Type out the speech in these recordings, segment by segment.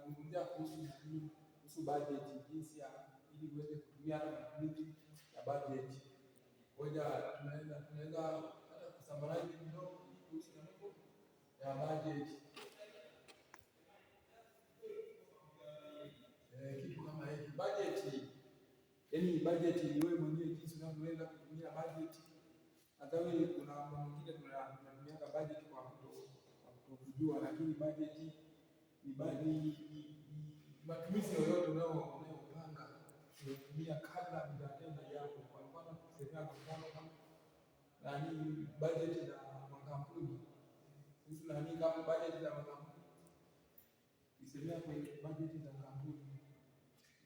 tunazungumzia kuhusu bajeti, jinsi ya ili uweze kutumia matumizi ya bajeti. Ngoja tunaweza hata kusummarize kidogo kuhusu mambo ya bajeti. Kitu kama hiki bajeti, yaani bajeti ni wewe mwenyewe jinsi unavyoweza kutumia bajeti. Hata wewe kuna mambo mengine tunatumia bajeti kwa kutokujua, lakini bajeti ni matumizi yoyote unayopanga kutumia kabla hujatenda jambo. Kwa mfano tuseme kama bajeti za makampuni, sisi kama bajeti za makampuni, isemea kwenye bajeti za kampuni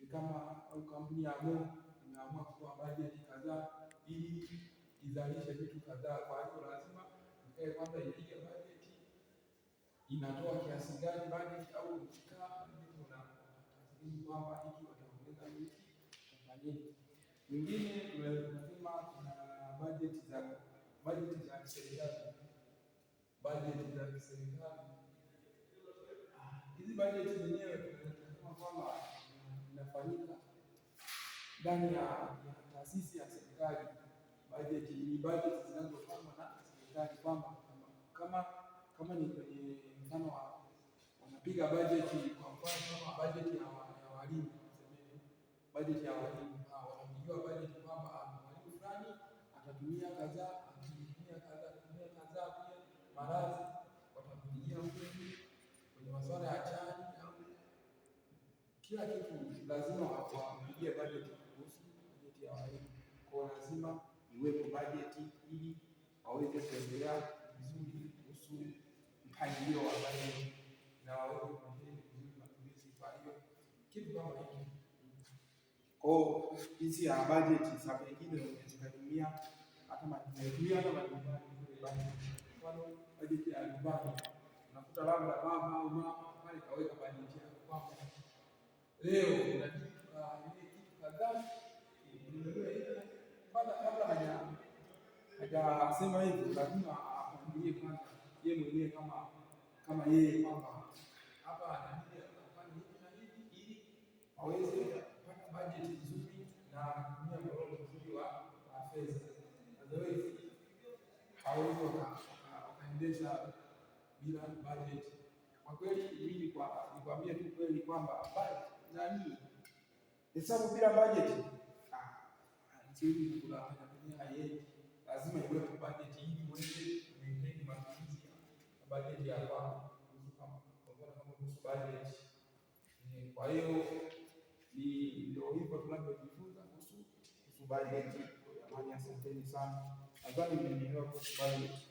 ni kama au kampuni ya Mo imeamua kutoa bajeti kadhaa ili izalishe vitu kadhaa. Kwa hiyo lazima ikae kwanza ipige bajeti, inatoa kiasi gani bajeti au ikikaa ndipo na tathmini kwamba hiki wataongeza hiki wafanyeni. Mwingine tunasema kuna bajeti za kiserikali. Bajeti za kiserikali, hizi bajeti zenyewe tunasema kwamba inafanyika ndani ya taasisi ya serikali. Bajeti ni bajeti zinazopangwa na serikali, kwamba kama ni kwenye mfano wanapiga bajeti, kwa mfano kama bajeti ya walimu, bajeti ya walimu wanapigiwa bajeti kwamba mwalimu fulani atatumia kadhaa, atatumia kadhaa, pia maradhi watampigia kwenye masuala ya chani au kila kitu, lazima wapigie bajeti kuhusu bajeti ya walimu. Kwa lazima iwepo bajeti ili waweze kuendelea vizuri kuhusu mpangilio wa bajeti na waweze kuendelea vizuri matumizi. Kwa hiyo kitu kama hiki, kwa hizi ya bajeti za pengine tunatumia hata majumbani. Mfano bajeti ya nyumbani, unakuta labda baba au mama pale kaweka bajeti yake kwamba leo kuna kitu kadhaa kabla hajasema hivi, lazima apangilie kwanza yeye mwenyewe kama yeye kwamba hapa anajua kufanya hivi na hivi ili aweze kupata bajeti nzuri na kutumia mkono mzuri wa fedha. Otherwise hawezi wakaendesha bila bajeti. Kwa kweli mimi nikwambie tu kweli kwamba hesabu bila bajeti lazima iwepo bajeti ili muweze kumaintain matumizi ya bajeti ya kwako kuhusu bajeti. Kwa hiyo ndio hivyo tunavyojifunza kuhusu bajeti. Asanteni sana, nadhani mmenielewa kuhusu bajeti.